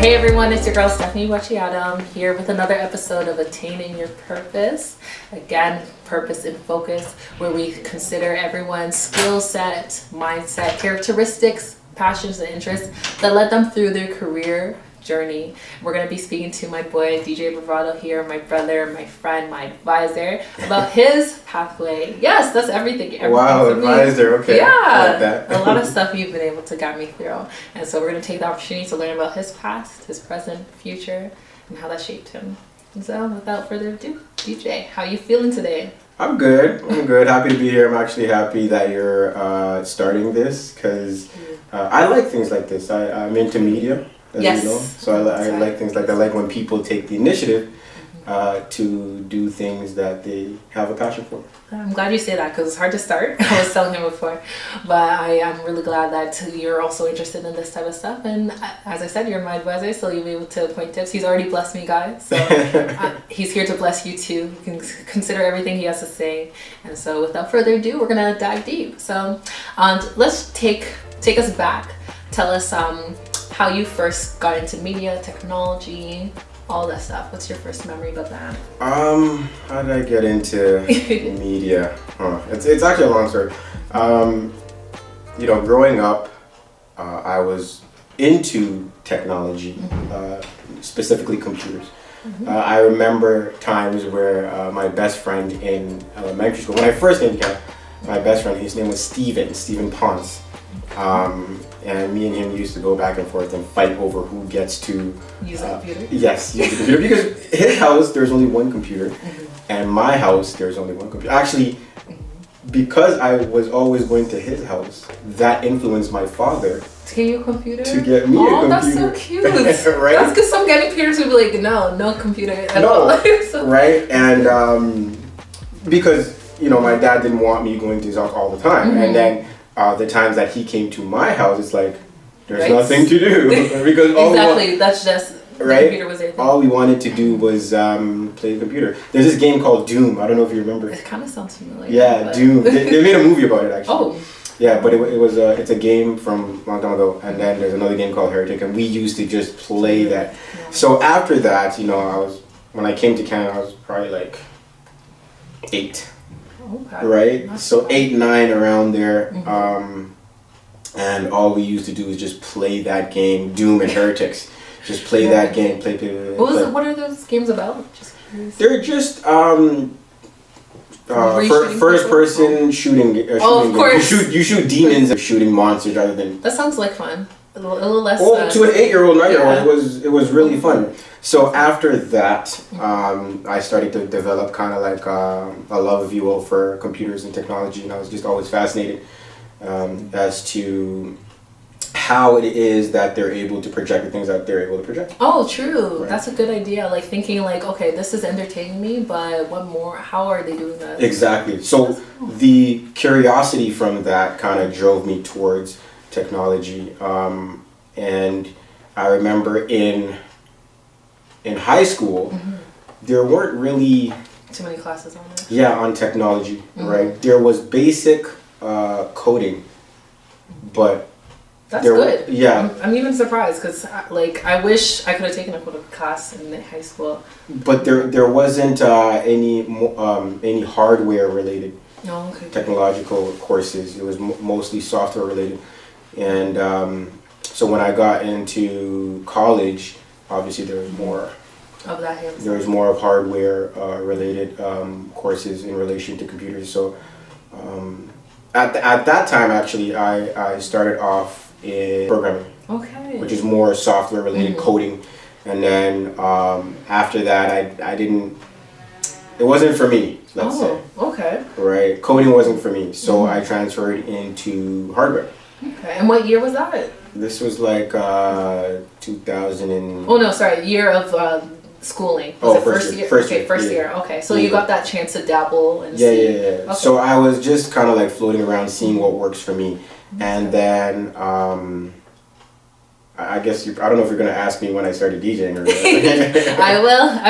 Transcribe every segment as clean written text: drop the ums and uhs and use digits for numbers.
Hey everyone, it's your girl Stephanie Wachiata. I'm here with another episode of Attaining Your Purpose. Again, purpose in focus, where we consider everyone's skill set, mindset, characteristics, passions, and interests that led them through their career journey. We're going to be speaking to my boy DJ Bravado here, my brother, my friend, my advisor, about his pathway. Yes, that's everything. Wow, advisor, okay. Yeah, I like that. a lot of stuff you've been able to guide me through. And so we're going to take the opportunity to learn about his past, his present, future, and how that shaped him. And so without further ado, DJ, how you feeling today? I'm good. Happy to be here. I'm actually happy that you're starting this because I like things like this. I'm into media. Yes. You know? So I like things like that. I like when people take the initiative to do things that they have a passion for. I'm glad you say that because it's hard to start. I was telling him before, but I am really glad that you're also interested in this type of stuff. And as I said, you're my advisor, so you'll be able to point tips. He's already blessed me, guys. So he's here to bless you too. You can consider everything he has to say. And so without further ado, we're gonna dive deep. So let's take us back. Tell us how you first got into media, technology, all that stuff. What's your first memory about that? How did I get into media? It's actually a long story. Growing up, I was into technology, specifically computers. I remember times where my best friend in elementary school, when I first came to Canada, my best friend, his name was Stephen Ponce. And me and him used to go back and forth and fight over who gets to use a computer. Yes, use the computer, because his house there's only one computer, and my house there's only one computer. Actually, because I was always going to his house, that influenced my father to get you a computer. To get me a computer. Oh, that's so cute. Right? That's because some getting computers would be like, no computer at all. So. Right? And because my dad didn't want me going to his house all the time, and then. The times that he came to my house, it's like there's nothing to do because that's just the computer was everything. All we wanted to do was play the computer. There's this game called Doom. I don't know if you remember. It kind of sounds familiar. Yeah, Doom. They made a movie about it actually. Oh. Yeah, but it's a game from a long time ago, and then there's another game called Heretic, and we used to just play that. Yeah. So after that, when I came to Canada, I was probably like 8. Okay. Right? That's so fun. 8, 9 around there. And all we used to do is just play that game, Doom and Heretics. Just play that game, play. What are those games about? Just curious. They're just first person shooting. Oh, of course. You shoot demons and shooting monsters rather than. That sounds like fun. A little less. To an 8-year-old, 9-year-old, it was really fun. So after that, I started to develop kind of like a love, if you will, for computers and technology, and I was just always fascinated as to how it is that they're able to project the things that they're able to project. Oh, true. Right. That's a good idea. Like thinking like, okay, this is entertaining me, but what more? How are they doing that? Exactly. So the curiosity from that kind of drove me towards technology, and I remember in high school, there weren't really too many classes on it. Yeah, on technology, right? There was basic coding, but that's good. Yeah, I'm even surprised because I wish I could have taken a coding class in high school. But there wasn't any hardware related technological courses. It was mostly software related, and so when I got into college, obviously there was more of that. There was more of hardware related courses in relation to computers. So at that time, actually, I started off in programming, which is more software related coding, and then after that, I didn't. It wasn't for me. Let's say. Okay. Right, coding wasn't for me, so I transferred into hardware. Okay, and what year was that? This was like 2000 and... Oh no, sorry, year of schooling. Was it first year? First year. Okay, so you got that chance to dabble and see. Yeah. Okay. So I was just kind of like floating around, seeing what works for me, and then I guess I don't know if you're gonna ask me when I started DJing or. I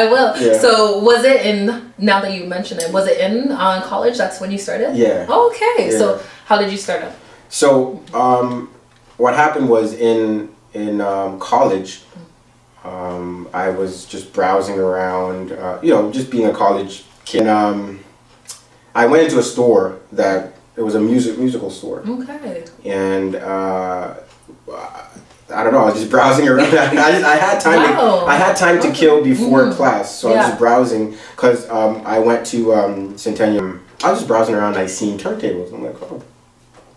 will. Yeah. So was it in? Now that you mention it, was it in college? That's when you started. Yeah. Okay. Yeah. So how did you start up? So what happened was in college, I was just browsing around, just being a college kid. And I went into a store that it was a musical store. Okay. And I don't know. I was just browsing around. I had time. Wow. I had time to kill before class, so I was Yeah. just browsing because I went to Centennial. I was just browsing around. I seen turntables. I'm like, oh,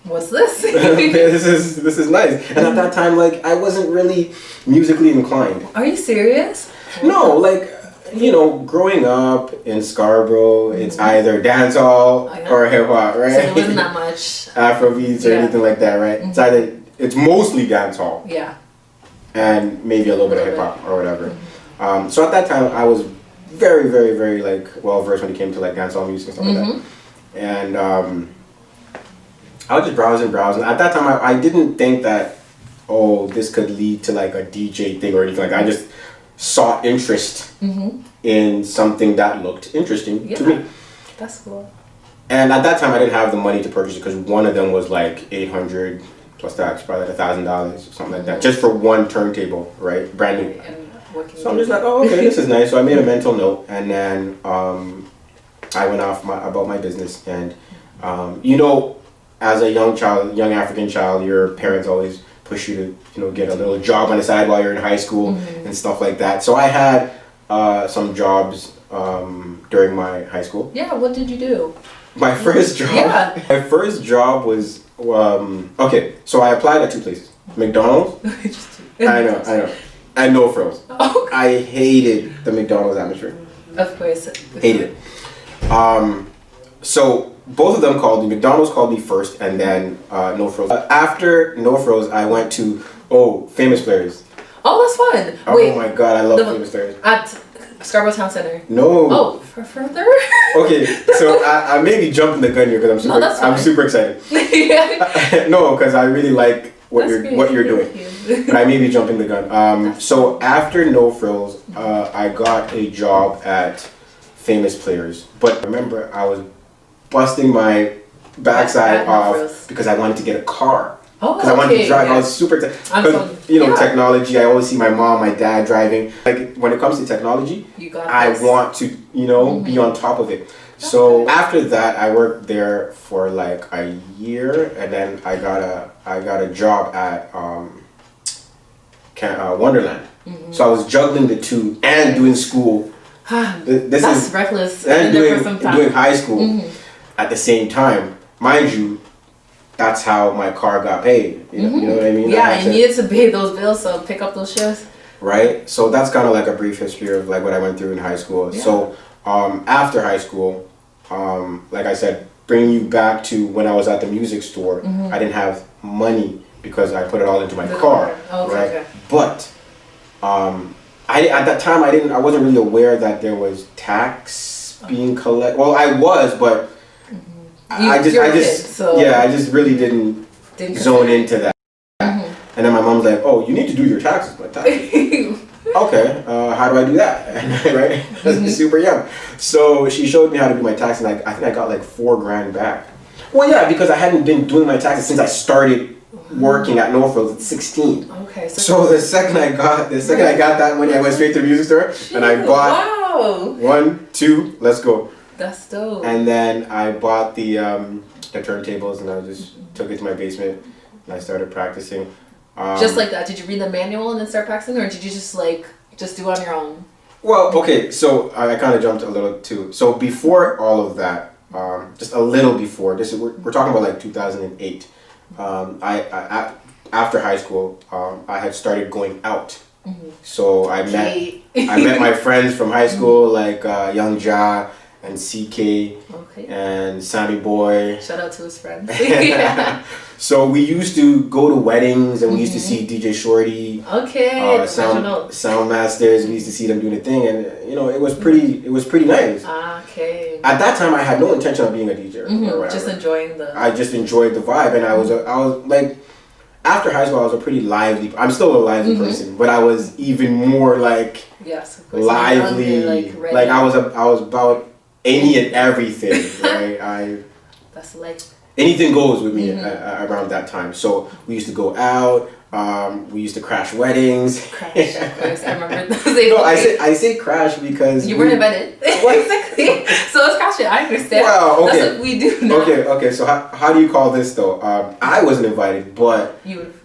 What's this? this is nice. And at that time, like, I wasn't really musically inclined. Are you serious? No, like, growing up in Scarborough, it's either dancehall or hip hop, right? So there wasn't that much Afrobeats or anything like that, right? It's mostly dancehall. Yeah. And maybe a little bit of hip hop or whatever. So at that time, I was very, very, very like well versed when it came to like dancehall music and stuff like that. And I was just browsing. At that time, I didn't think that this could lead to like a DJ thing or anything like that. I just sought interest in something that looked interesting to me. That's cool. And at that time, I didn't have the money to purchase it because one of them was like $800 plus tax, probably like $1,000 or something like that, just for one turntable, right? Brand new. So I'm just like, oh, okay, this is nice. So I made a mental note, and then I went off about my business. And as a young African child, your parents always push you to get a little job on the side while you're in high school and stuff like that. So I had some jobs during my high school. Yeah, what did you do? My first job. Yeah. My first job was okay. So I applied at 2 places: McDonald's. I know. And No Frills. Okay. I hated the McDonald's atmosphere. Of course. Hated it. So both of them called me. McDonald's called me first, and then No Frills. After No Frills, I went to Famous Players. Oh, that's fun. Oh Wait, my god, I love Famous Players. at Scarborough Town Center. No. Oh, for further? Okay, so I may be jumping the gun here because I'm super excited. Yeah. No, because I really like what you're doing. Thank But I may be jumping the gun. So after No Frills, I got a job at Famous Players. But remember, I was busting my backside At No off Frills. because I wanted to get a car. Oh, Because I wanted to drive. yeah. I was super excited. Because, technology, I always see my mom, my dad driving. Like, when it comes to technology, I want to, be on top of it. So after that, I worked there for like a year, and then I got a job at Wonderland. So I was juggling the two and doing school. That's reckless. And doing high school at the same time, mind you. That's how my car got paid. You know what I mean? Yeah, you needed to pay those bills, so pick up those shifts. Right. So that's kind of like a brief history of like what I went through in high school. Yeah. So after high school, like I said, bringing you back to when I was at the music store, I didn't have money because I put it all into my car. Oh, right. Okay. But at that time I wasn't really aware that there was tax being collected. Well, I was, but. I just really didn't zone into that. And then my mom's like, "Oh, you need to do your taxes." Like, okay, how do I do that? Right? Super young. So she showed me how to do my taxes, and I think I got like $4,000 back. Well, yeah, because I hadn't been doing my taxes since I started working at No Frills at 16. Okay. So the second I got that money, I went straight to the music store and I bought 1, 2, let's go. That's dope. And then I bought the turntables and I just took it to my basement and I started practicing. Just like that. Did you read the manual and then start practicing, or did you just do it on your own? Well, okay, so I kind of jumped a little too. So before all of that, just a little before this, we're talking about like 2008. After high school, I had started going out. So I met my friends from high school, like Young Ja and CK and Sammy Boy. Shout out to his friends. So we used to go to weddings and we used to see DJ Shorty. Soundmasters. We used to see them doing the thing, and it was pretty nice. Okay. At that time, I had no intention of being a DJ or whatever. Just enjoying I just enjoyed the vibe, and I was like. After high school, I was a pretty lively. I'm still a lively person, but I was even more like lively. Like I was about any and everything. Right? That's like anything goes with me around that time. So we used to go out. We used to crash weddings. Crash, of course. I remember those. No, I say crash because you weren't invited. Exactly. So let's crash it. I understand. Wow, okay. That's what we do now. Okay. So how do you call this though? I wasn't invited, but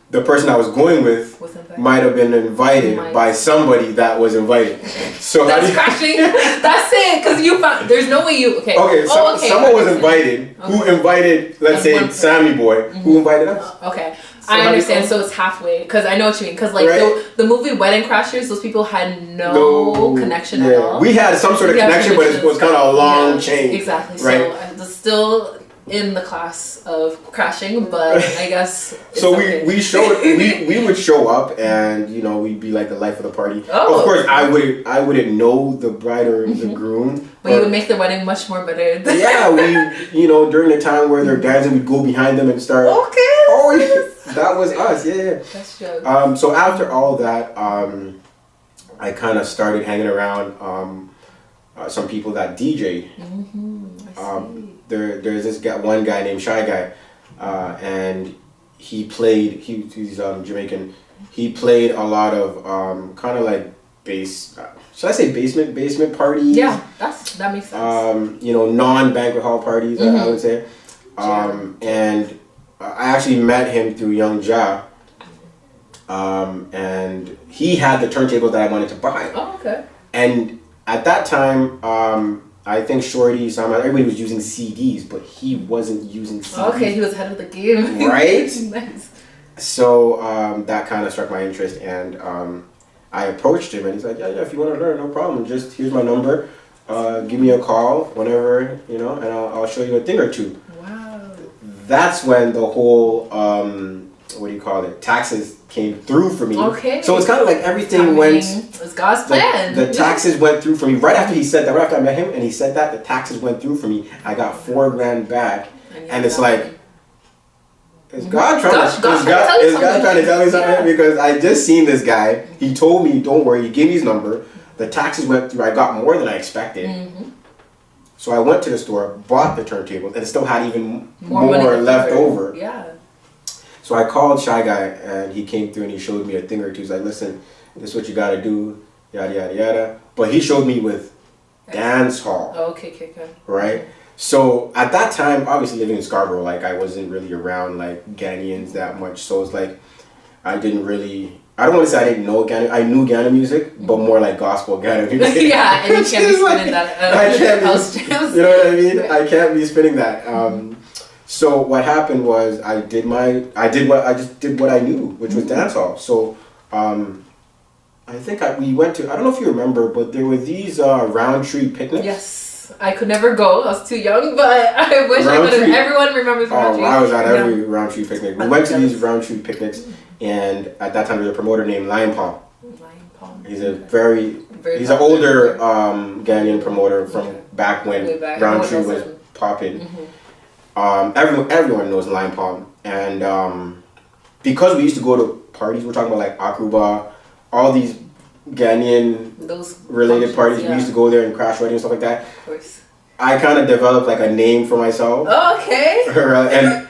the person I was going with might have been invited by somebody that was invited. So that's crashing. That's it. Because you found there's no way you okay. Okay. Someone was invited. Okay. Who invited? Let's say Sammy Boy. Mm-hmm. Who invited us? Okay. So I understand. So it's halfway. Because I know what you mean. Because like the movie Wedding Crashers, those people had no connection at all. We had some sort of connection, but it was kind of a long chain. Exactly. Right? So it's still in the class of crashing, but I guess so we would show up and we'd be like the life of the party. Oh, of course I wouldn't know the bride or the groom, but you would make the wedding much more better. Yeah, we during the time where they're dancing, we'd go behind them and start. Okay. Oh yeah, that was us. Yeah. That's true. So after all that, I kind of started hanging around some people that DJ. There's this one guy named Shy Guy, and he played. He's Jamaican. He played a lot of kind of like bass. Should I say basement parties? Yeah, that makes sense. Non-banquet hall parties. I would say. And I actually met him through Young Ja. And he had the turntables that I wanted to buy. Oh, okay. And at that time, I think Shorty, everybody was using CDs, but he wasn't using CDs. Okay, he was ahead of the game. Right? Nice. So that kind of struck my interest, and I approached him, and he's like, yeah, if you want to learn, no problem. Just here's my number. Give me a call whenever, and I'll show you a thing or two. Wow. That's when the whole, taxes came through for me. Okay. So it's kind of like everything went. It's God's plan. The taxes went through for me right after he said that. Right after I met him and he said that, the taxes went through for me. I got $4,000 back, and it's like, is God trying to tell me something? Because I just seen this guy. He told me, don't worry. He gave me his number. The taxes went through. I got more than I expected. Mm-hmm. So I went to the store, bought the turntables, and still had even more left over. Yeah. So I called Shy Guy, and he came through and he showed me a thing or two. He's like, listen, this is what you got to do, yada, yada, yada. But he showed me with dance hall. Oh, okay. Right? So at that time, obviously living in Scarborough, like I wasn't really around like Ghanaians that much. So it's like, I don't want to say I didn't know Ghana. I knew Ghana music, but more like gospel Ghana music. Yeah, and you can't be spinning that house jams. You know what I mean? I can't be spinning that. So what happened was I just did what I knew, which was dancehall. So I think we went to, I don't know if you remember, but there were these Roundtree picnics. Yes, I could never go. I was too young, but I wish I could have. Everyone remembers Roundtree. Oh, I was at every Roundtree picnic. We went to these Roundtree picnics, and at that time there was a promoter named Lion Palm. He's a he's an older Ghanaian promoter from back when Roundtree was popping. Mm-hmm. Everyone knows Lion Palm, and because we used to go to parties, we're talking about like Akruba, all these Ghanaian related parties. Yeah. We used to go there and crash weddings and stuff like that. Of course. I kind of developed like a name for myself. Oh, okay. And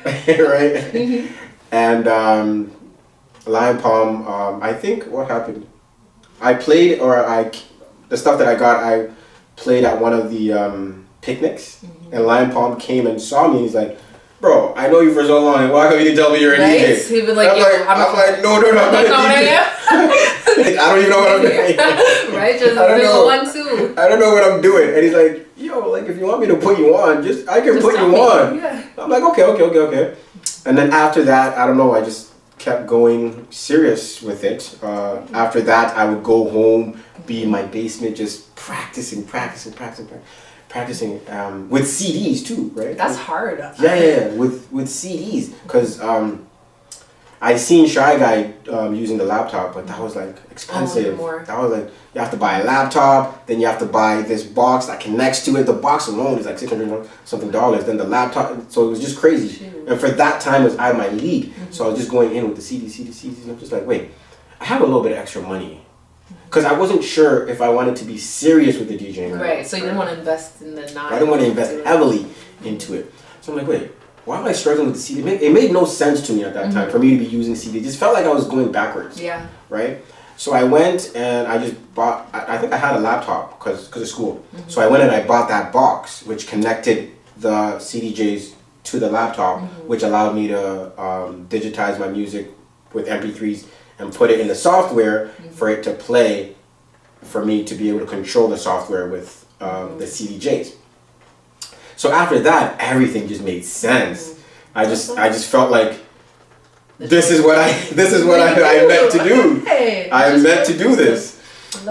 right, mm-hmm. And Lion Palm. I think what happened. I played, the stuff that I got, I played at one of the picnics. Mm-hmm. And Lion Palm came and saw me, and he's like, bro, I know you for so long, why can't you tell me you're a DJ? He'd be like, I'm like, no, I'm not a DJ. I don't even know what I'm doing. Right, just do one, too. I don't know what I'm doing. And he's like, yo, like, if you want me to put you on, I can put you on. Yeah. I'm like, okay. And then after that, I don't know, I just kept going serious with it. After that, I would go home, be in my basement, just practicing with CDs too, right? That's hard. Yeah, with CDs, because I seen Shy Guy using the laptop, but that was like expensive. That was like, you have to buy a laptop, then you have to buy this box that connects to it. The box alone is like $600 something. Then the laptop, so it was just crazy. Shoot. And for that time, it was out of my league. Mm-hmm. So I was just going in with the CDs, and I'm just like, wait, I have a little bit of extra money. Because I wasn't sure if I wanted to be serious with the DJing. Right, so you didn't want to invest in the I didn't want to invest heavily into it. So I'm like, wait, why am I struggling with the CD? It made no sense to me at that time for me to be using CD. It just felt like I was going backwards. Yeah. Right? So I went and I just bought, I think I had a laptop because of school. So I went and I bought that box which connected the CDJs to the laptop, which allowed me to digitize my music with MP3s and put it in the software for it to play, for me to be able to control the software with the CDJs. So after that, everything just made sense. I just felt like this is what I meant to do. I meant to do this.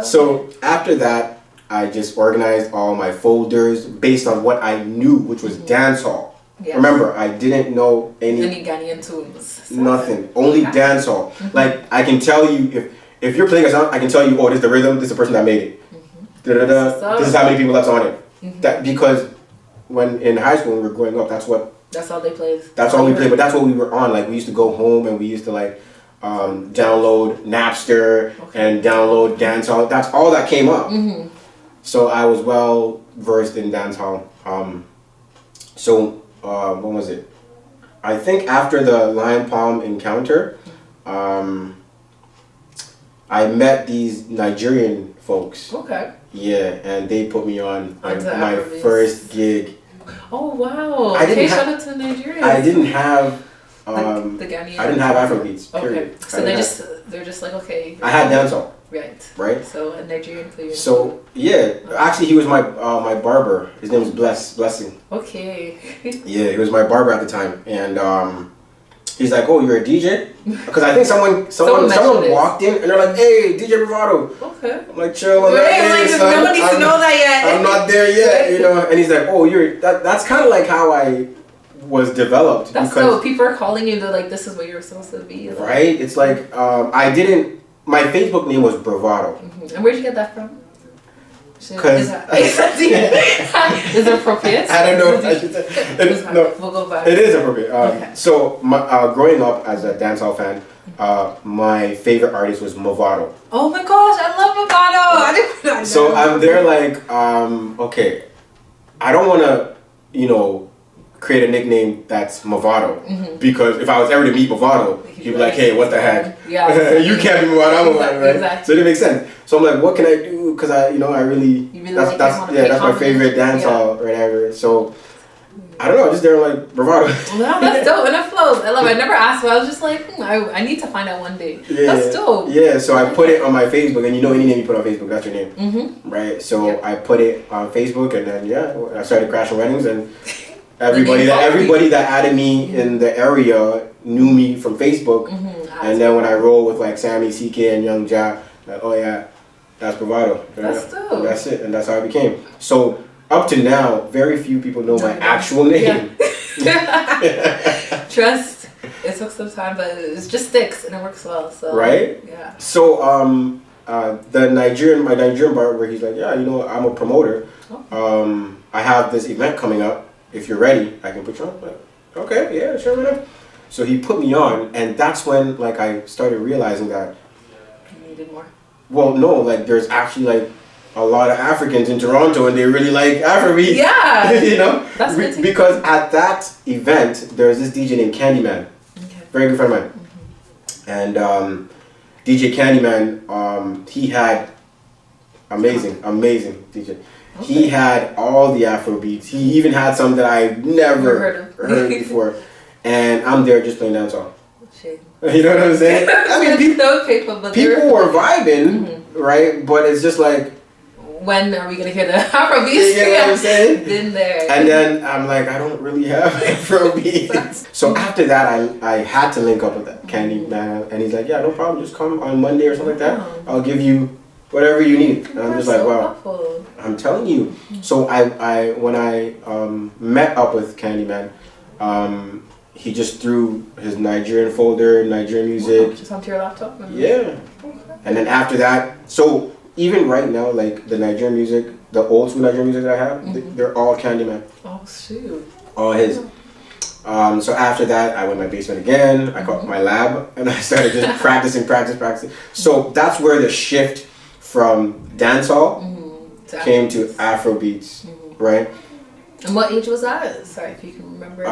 So after that, I just organized all my folders based on what I knew, which was dancehall. Yes. Remember, I didn't know any Ghanaian tunes. Nothing. Only dancehall. Like I can tell you if you're playing a song, I can tell you, oh, this is the rhythm, this is the person that made it. This is how many people that's on it. That because when in high school when we were growing up, that's all they played. That's all we played, but that's what we were on. Like we used to go home and we used to like download Napster and download dancehall. That's all that came up. So I was well versed in dancehall. When was it? I think after the Lion Palm encounter, I met these Nigerian folks. Okay. Yeah, and they put me on my first gig. Oh wow! Shout out to Nigeria. I didn't have the Ghanaian. I didn't have Afrobeats. Period. Okay. So they're just like okay. I had dancehall. Right. So a Nigerian for you. So yeah, actually he was my my barber. His name was Blessing. Okay. Yeah, he was my barber at the time, and he's like, "Oh, you're a DJ?" Because I think someone walked in and they're like, "Hey, DJ Bravado." Okay. I'm like, "Chill." No one needs to know that yet. I'm not there yet, you know. And he's like, "Oh, that's kind of like how I was developed." That's so people are calling you. They're like, "This is what you're supposed to be." Like, right. It's like I didn't. My Facebook name was Bravado. And where'd you get that from? Is it appropriate? I don't know if I should say. No, we'll go back. It is appropriate. Okay. So, growing up as a dancehall fan, my favorite artist was Bravado. Oh my gosh, I love Bravado! So I'm there like, okay, I don't want to, create a nickname that's Bravado because if I was ever to meet Bravado, he'd be like, hey, what the heck? Yeah, you can't be Bravado, I'm Bravado, right? Exactly. So it didn't make sense. So I'm like, what can I do? Because I really that's my favorite dancehall or whatever. So I don't know, just there like Bravado. No, that's dope and it flows. I love it. I never asked, but I was just like, I need to find out one day. Yeah, that's dope. Yeah, so I put it on my Facebook, and any name you put on Facebook, that's your name, right? So I put it on Facebook, and then I started crashing weddings and. Everybody that added me in the area knew me from Facebook, and then when I roll with like Sammy, CK, and Young Ja, like, oh yeah, that's Bravado. That's dope. That's it, and that's how I became. So up to now, very few people know my actual name. Yeah. Trust. It took some time, but it just sticks and it works well. So right. Yeah. So my Nigerian barber, he's like, yeah, I'm a promoter. I have this event coming up. If you're ready, I can put you on. Like, okay, yeah, sure, whatever. So he put me on, and that's when like I started realizing that you needed more. Well, no, like there's actually like a lot of Africans in Toronto, and they really like Afrobeat. Yeah, that's because at that event there's this DJ named Candyman, very good friend of mine, and DJ Candyman, he had amazing DJ. Okay. He had all the Afro beats. He even had some that I never heard before. And I'm there just playing dancehall. Shame. You know what I'm saying? I mean, people were vibing, right? But it's just like, when are we going to hear the Afro beats? You know what I'm saying? Been there. And then I'm like, I don't really have Afro beats. So after that, I had to link up with that Candyman. And he's like, yeah, no problem. Just come on Monday or something like that. I'll give you whatever you need. And I'm just like, wow. Helpful. I'm telling you. So I when I met up with Candyman, he just threw his Nigerian folder, Nigerian music. Just onto your laptop? Yeah. Okay. And then after that, so even right now, like the Nigerian music, the old school Nigerian music that I have, they're all Candyman. Oh, shoot. All his. So after that, I went to my basement again. I got my lab, and I started just practicing. So that's where the shift from dancehall came to Afro beats, right? And what age was that? Sorry if you can remember.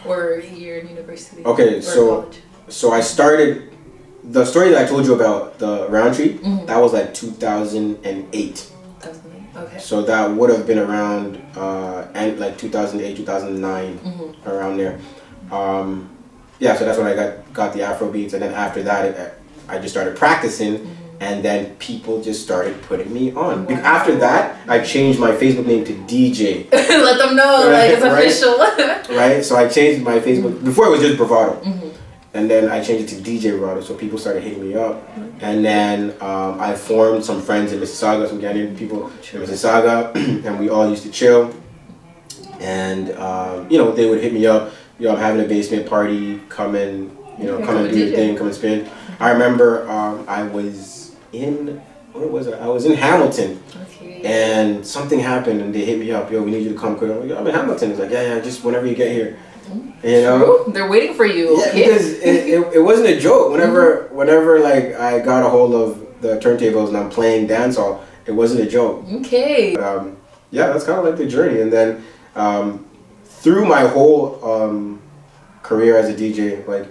Or year in university. Okay, or so college. so I started the story that I told you about the Roundtree. That was like 2008. Okay. So that would have been around and like 2008, 2009, around there. Yeah, so that's when I got the Afro beats, and then after that, I just started practicing, and then people just started putting me on. Wow. After that, I changed my Facebook name to DJ. Let them know, like it's official. Right. So I changed my Facebook. Before it was just Bravado. And then I changed it to DJ Bravado, so people started hitting me up. And then I formed some friends in Mississauga, some Ghanaian people in Mississauga, and we all used to chill. And you know, they would hit me up. You know, I'm having a basement party. Come and come and do your thing. Come and spin. I remember I was in where was I? I was in Hamilton. Okay. And something happened, and they hit me up. Yo, we need you to come quick. I'm like, I'm in Hamilton. It's like, yeah, just whenever you get here. You know, they're waiting for you. Yeah, because it wasn't a joke. Whenever like I got a hold of the turntables and I'm playing dancehall, it wasn't a joke. Okay. Yeah, that's kind of like the journey. And then through my whole career as a DJ, like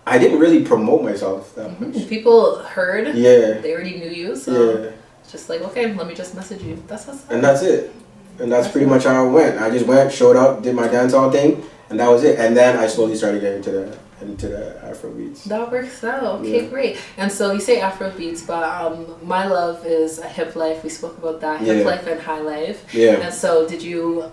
I didn't really promote myself that much. People heard. Yeah. They already knew you, so yeah. It's just like, okay, let me just message you. That's what's up. And that's it. And that's pretty much how it went. I just went, showed up, did my dancehall thing, and that was it. And then I slowly started getting into the Afro beats. That works out. Okay, great. And so you say Afro beats, but my love is a hip life. We spoke about that, hip life and high life. Yeah. And so did you,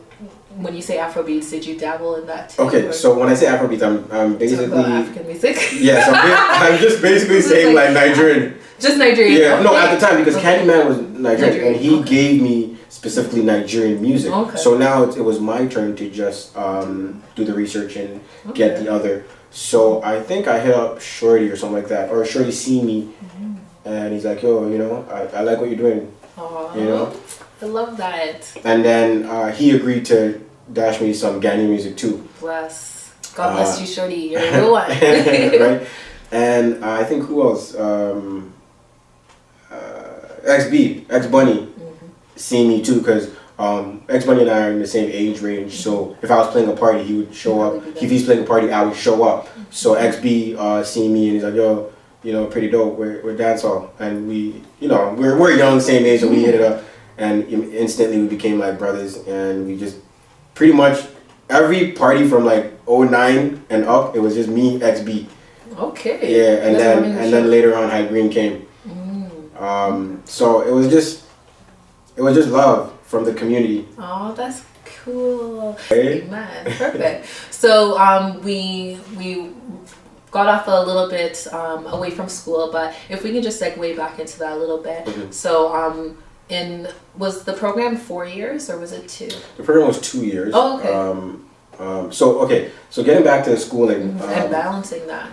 when you say Afro beats, did you dabble in that too? Okay, so when I say Afro beats, I'm basically African music. Yeah, so I'm just basically saying like Nigerian. Just Nigerian. Yeah, okay. no, at the time because Candyman was Nigerian, and he okay. gave me specifically Nigerian music. Okay. So now it was my turn to just do the research and get the other. So I think I hit up Shorty or something like that, or Shorty see me, and he's like, yo, I like what you're doing. Aww. You know? I love that. And then he agreed to dash me some Ghanaian music too. Bless. God bless you, Shorty. You're a real one. Right? And I think who else? X Bunny see me too, because X Bunny and I are in the same age range. So if I was playing a party, he would show up. If he's playing a party, I would show up. So XB see me and he's like, yo, pretty dope. We're dancehall, and we're young, same age, so we hit it up, and instantly we became like brothers, and we just pretty much every party from like '09 and up, it was just me, XB. Okay. Yeah, and then later on, High Green came. So it was just love from the community. Oh, that's cool. Hey. Amen. Perfect. So we got off a little bit away from school, but if we can just segue back into that a little bit. So was the program 4 years or was it 2? The program was 2 years. Oh, okay. So getting back to the schooling and balancing that.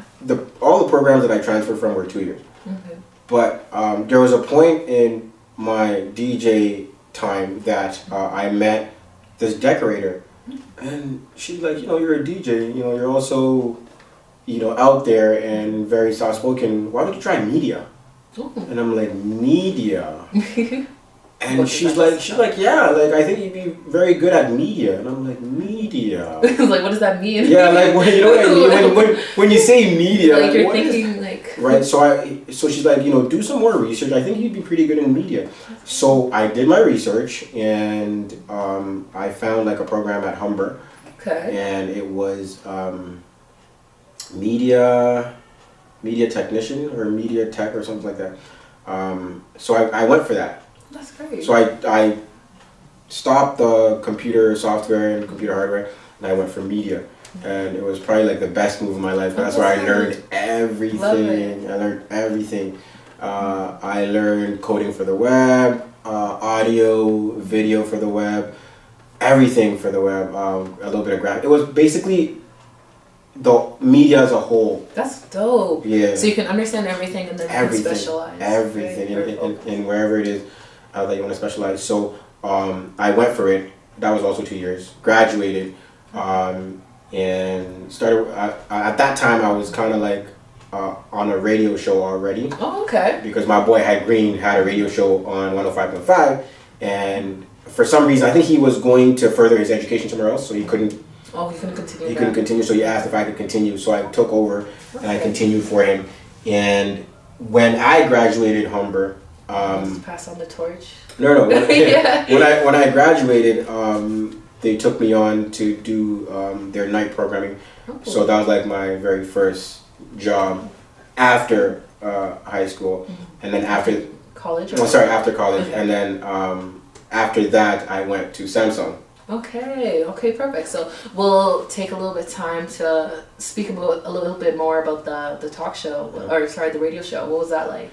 All the programs that I transferred from were 2 years. Okay. But there was a point in my DJ time that I met this decorator, and she's like, you're a DJ, you're also, out there and very soft spoken. Why don't you try media? Ooh. And I'm like, media? And she's like, yeah, like I think you'd be very good at media. And I'm like, media? Like, what does that mean? Yeah, like what I mean? When you say media, like you're thinking like right. So she's like, do some more research. I think you'd be pretty good in media. So I did my research, and I found like a program at Humber. Okay. And it was media technician or media tech or something like that. So I went for that. That's great. So I stopped the computer software and computer hardware, and I went for media. And it was probably like the best move of my life. That's where I learned everything. I learned everything. I learned coding for the web, audio, video for the web, everything for the web, a little bit of graphic. It was basically the media as a whole. That's dope. Yeah. So you can understand everything and then you can specialize. Everything, in wherever it is that you want to specialize. So I went for it. That was also 2 years. Graduated, and started. At that time, I was kind of like on a radio show already. Oh, okay. Because my boy Green had a radio show on 105.5, and for some reason, I think he was going to further his education somewhere else, so he couldn't. Oh, he couldn't continue. He couldn't continue, so he asked if I could continue. So I took over and I continued for him. And when I graduated Humber, pass on the torch. No. When, Yeah. when I graduated, they took me on to do their night programming. Oh. So that was like my very first job after high school, and then after college. after college, Okay. and then after that I went to Samsung. Okay, perfect. So we'll take a little bit of time to speak about a little bit more about the talk show, or sorry, the radio show. What was that like?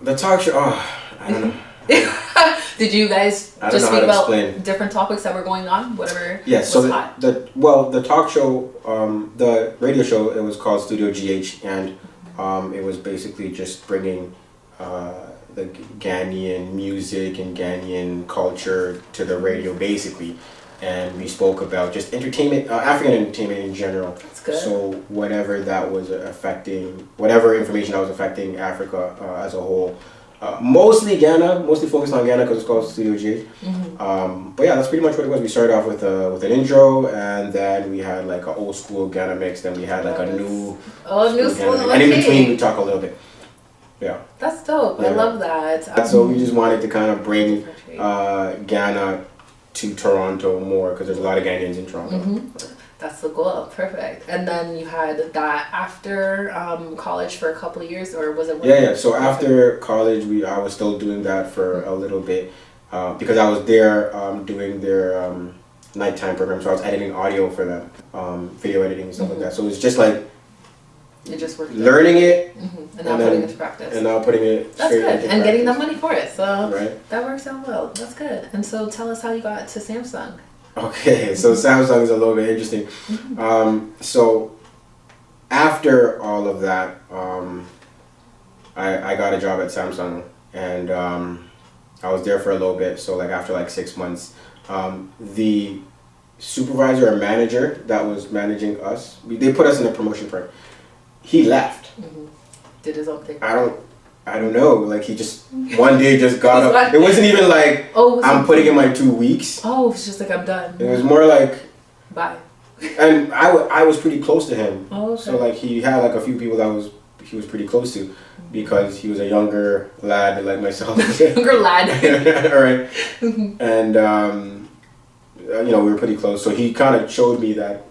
The talk show, I don't know. Did you guys I don't just know how speak to about explain. different topics that were going on, whatever Yes, was so hot? the talk show, the radio show, it was called Studio GH, and it was basically just bringing the Ghanaian music and Ghanaian culture to the radio, basically. And we spoke about just entertainment, African entertainment in general. That's good. So whatever that was affecting, whatever information that was affecting Africa as a whole. Mostly Ghana, mostly focused on Ghana because it's called Studio G. But yeah, that's pretty much what it was. We started off with an intro, and then we had like an old school Ghana mix. Then we had like a new school Ghana mix. And in between we talk a little bit. Yeah. That's dope. I love that. So we just wanted to kind of bring Ghana to Toronto more because there's a lot of Ghanaians in Toronto. That's the goal. Perfect. And then you had that after college for a couple of years, or was it? Yeah. So after college, I was still doing that for a little bit because I was there doing their nighttime program. So I was editing audio for them, video editing and stuff like that. So it was just like learning it, and now putting it to practice. And now putting it. That's good, and practice. getting the money for it. So right. That works out well. That's good. And so tell us how you got to Samsung. Okay, so Samsung is a little bit interesting. So after all of that, I got a job at Samsung, and I was there for a little bit. So like after like 6 months, the supervisor or manager that was managing us, they put us in a promotion program. He left. Did his own thing. I don't know. Like he just one day just got up. It wasn't even like I'm putting in my 2 weeks. Oh, it's just like I'm done. It was more like bye. And I was pretty close to him. Oh, okay. So like he had like a few people that he was pretty close to because he was a younger lad like myself. Younger lad. All right. And we were pretty close. So he kind of showed me that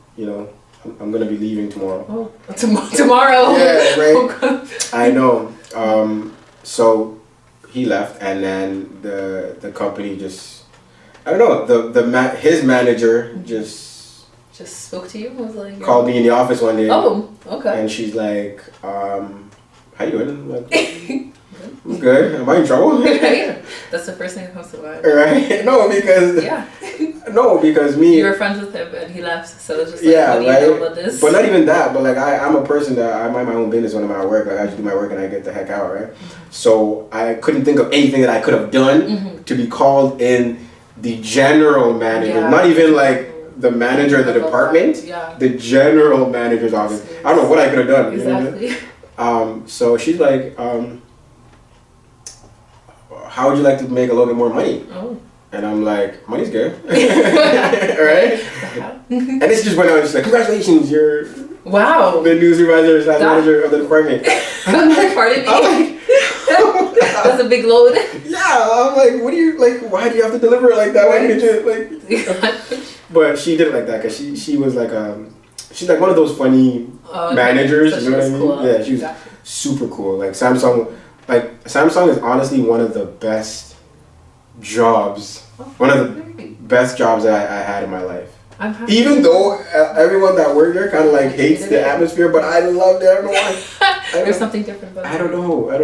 I'm gonna be leaving tomorrow. Oh, tomorrow. Yeah, right. I know. So he left, and then the company just, I don't know, his manager just spoke to you. Was like called me in the office one day. Oh, okay. And she's like, how you doing? I'm like, I'm good. Am I in trouble? Right. That's the first thing that comes to mind. Right? No, because me. You were friends with him and he left, so it's just like, what do you know about this? But not even that, but like I'm a person that I mind my own business when I'm at work. Like I just do my work and I get the heck out, right? So I couldn't think of anything that I could have done to be called in the general manager, not even like the manager of the department, the general manager's office. I don't know what I could have done. Exactly. You know? So she's like, how would you like to make a little bit more money? Oh. And I'm like, money's good. Right? And this just went on, she's like, congratulations, you're the new supervisor / manager of the department. I'm like, that's a big load. Yeah, I'm like, what do you, like, why do you have to deliver it like that? Why can't you, like, But she did it like that, because she was like, she's like one of those funny managers, so you know what I mean? Cool. Yeah, she was super cool. Like Samsung is honestly one of the best jobs, one of the best jobs that I had in my life. Even though everyone that worked there kind of like hates the atmosphere, but I loved it. I don't know why. There's something different about it. I don't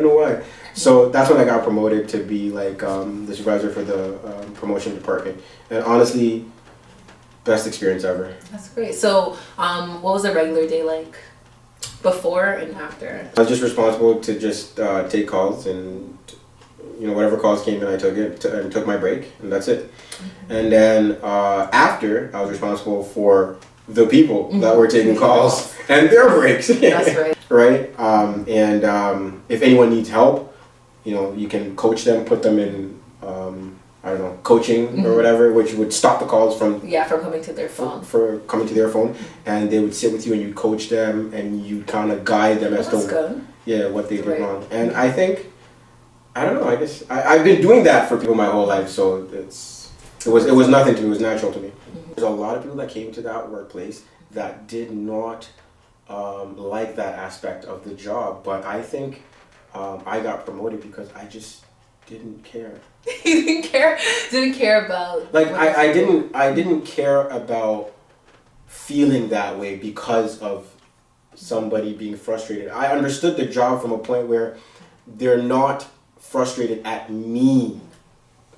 know why. So that's when I got promoted to be like the supervisor for the promotion department. And honestly, best experience ever. That's great. So what was a regular day like before and after? I was just responsible to just take calls, and whatever calls came in, I took it and took my break, and that's it. And then after, I was responsible for the people that were taking calls and their breaks. That's right. Right? And if anyone needs help, you can coach them, put them in I don't know, coaching or whatever, which would stop the calls from from coming to their phone. for coming to their phone, and they would sit with you and you coach them and you kind of guide them as to what they did wrong. And I think, I don't know, I guess I've been doing that for people my whole life, so it was nothing to me, it was natural to me. There's a lot of people that came to that workplace that did not like that aspect of the job, but I think I got promoted because I just didn't care. You didn't care about, like I didn't care about feeling that way because of somebody being frustrated. I understood the job from a point where they're not frustrated at me.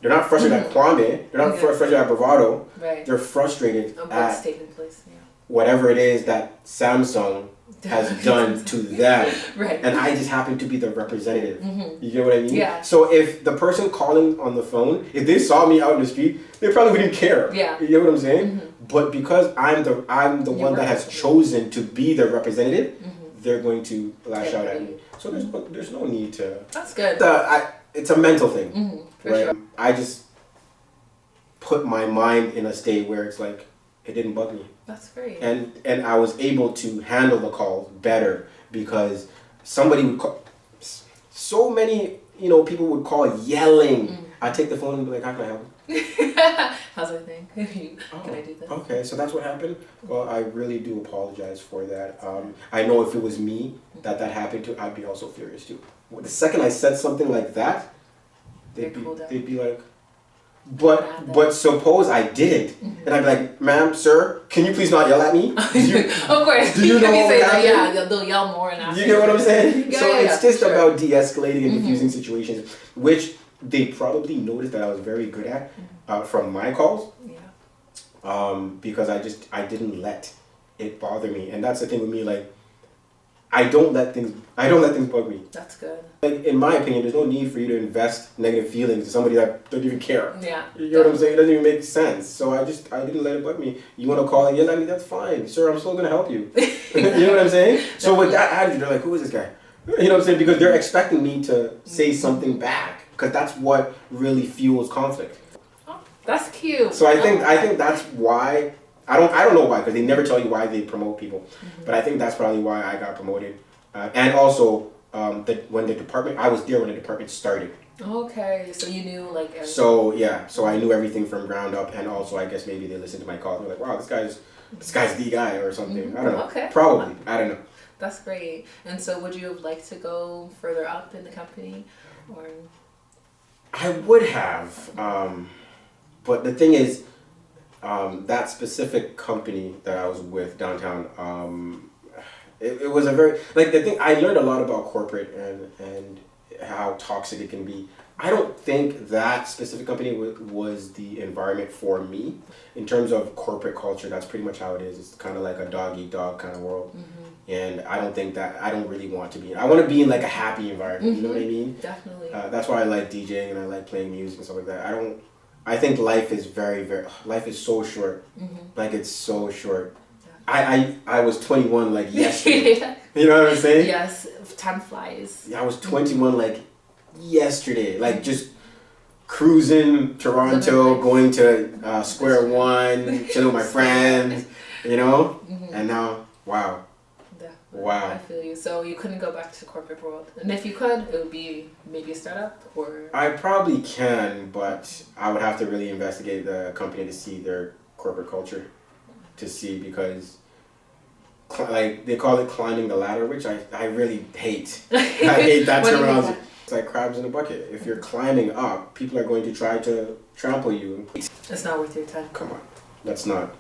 They're not frustrated at Kwame. They're not frustrated at Bravado. Right. They're frustrated at at taking place. Yeah. Whatever it is that Samsung has done to them. Right. And I just happen to be the representative. You get what I mean? Yeah. So if the person calling on the phone, if they saw me out in the street, they probably wouldn't care. Yeah. You get what I'm saying? But because I'm the one that has chosen to be the representative, they're going to lash out at me. So there's no need to. That's good. It's a mental thing. For sure. I just put my mind in a state where it's like it didn't bug me. That's great. And I was able to handle the calls better because somebody would call. So many people would call yelling. I'd take the phone and be like, "How can I help you?" How's everything? Can I do this? Okay, so that's what happened. Well, I really do apologize for that. I know if it was me that happened to, I'd be also furious too. The second I said something like that, they'd be like, but suppose I didn't, and I'd be like, "Ma'am, sir, can you please not yell at me?" Of course. Do you know what happened? Yeah, they'll yell more and after. You get what I'm saying? Yeah, so it's just sure. about de-escalating and diffusing situations, which they probably noticed that I was very good at from my calls. Yeah. Because I didn't let it bother me, and that's the thing with me. Like, I don't let things bug me. That's good. Like, in my opinion, there's no need for you to invest negative feelings to somebody that doesn't even care. Yeah. You know what I'm saying? It doesn't even make sense. So I didn't let it bug me. You want to call and yell at me? That's fine, sir. I'm still gonna help you. You know what I'm saying? So with that attitude, they're like, "Who is this guy?" You know what I'm saying? Because they're expecting me to say something back, because that's what really fuels conflict. Oh, that's cute. So I think that's why. I don't know why, because they never tell you why they promote people, but I think that's probably why I got promoted, and also when the department, I was there when the department started. Okay, so you knew like everything. So I knew everything from ground up, and also I guess maybe they listened to my calls and they're like, "Wow, this guy's the guy," or something. I don't know. Okay. Probably. I don't know. That's great. And so would you have liked to go further up in the company, or? I would have, but the thing is, that specific company that I was with downtown, it was a very, like, the thing, I learned a lot about corporate and how toxic it can be. I don't think that specific company was the environment for me. In terms of corporate culture, that's pretty much how it is. It's kind of like a dog-eat-dog kind of world. And I don't really want to be. I want to be in like a happy environment. You know what I mean? Definitely. That's why I like DJing and I like playing music and stuff like that. I think life is life is so short. Like, it's so short. I was 21 like yesterday. You know what I'm saying? Yes, time flies. Yeah, I was 21 like yesterday. Like, just cruising Toronto, going to Square One, chilling with my friends, and now, wow. Wow. I feel you. So you couldn't go back to the corporate world. And if you could, it would be maybe a startup, or? I probably can, but I would have to really investigate the company to see their corporate culture, to see, because like they call it climbing the ladder, which I really hate. I hate that terminology. It's like crabs in a bucket. If you're climbing up, people are going to try to trample you. It's not worth your time. Come on. That's not.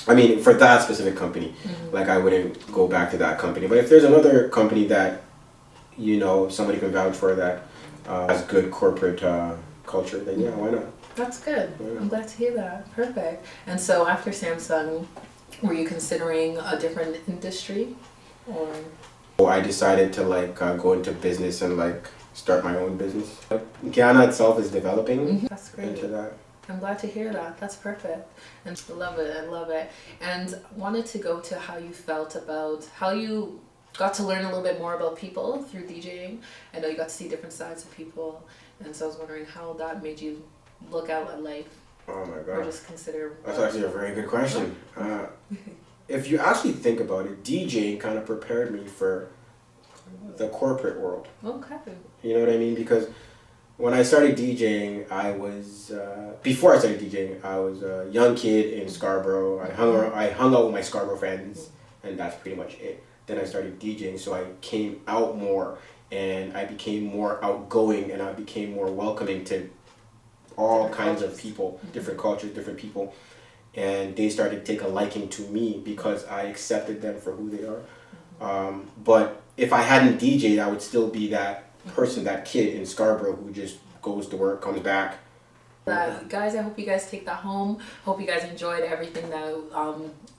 I mean, for that specific company, like, I wouldn't go back to that company. But if there's another company that, somebody can vouch for that has good corporate culture, then yeah, why not? That's good. I'm glad to hear that. Perfect. And so after Samsung, were you considering a different industry, or? I decided to go into business and start my own business. Guyana itself is developing That's great. into that. I'm glad to hear that. That's perfect. And I love it. And wanted to go to how you felt about how you got to learn a little bit more about people through DJing. I know you got to see different sides of people. And so I was wondering how that made you look out at life? Oh my Or god. just consider? That's actually a very good question. If you actually think about it, DJing kind of prepared me for the corporate world. Okay. You know what I mean? Because when I started DJing, I was before I started DJing, I was a young kid in Scarborough. I hung out with my Scarborough friends, and that's pretty much it. Then I started DJing, so I came out more, and I became more outgoing, and I became more welcoming to all Different kinds of cultures. people, different cultures, different people, and they started to take a liking to me because I accepted them for who they are. But if I hadn't DJed, I would still be that person, that kid in Scarborough who just goes to work, comes back. Guys, I hope you guys take that home. Hope you guys enjoyed everything that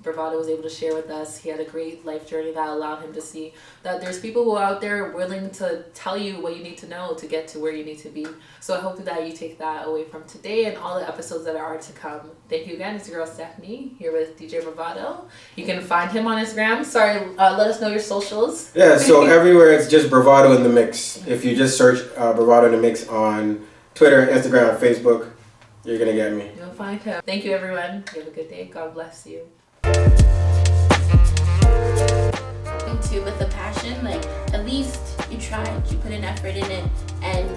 Bravado was able to share with us. He had a great life journey that allowed him to see that there's people who are out there willing to tell you what you need to know to get to where you need to be. So I hope that you take that away from today and all the episodes that are to come. Thank you again. It's your girl Stephanie here with DJ Bravado. You can find him on Instagram. Sorry, let us know your socials. Yeah, so everywhere it's just Bravado in the Mix. If you just search Bravado in the Mix on Twitter, Instagram, Facebook, you're gonna get me. You'll find him. Thank you, everyone. You have a good day. God bless you. Into with a passion, like at least you tried, you put an effort in it, and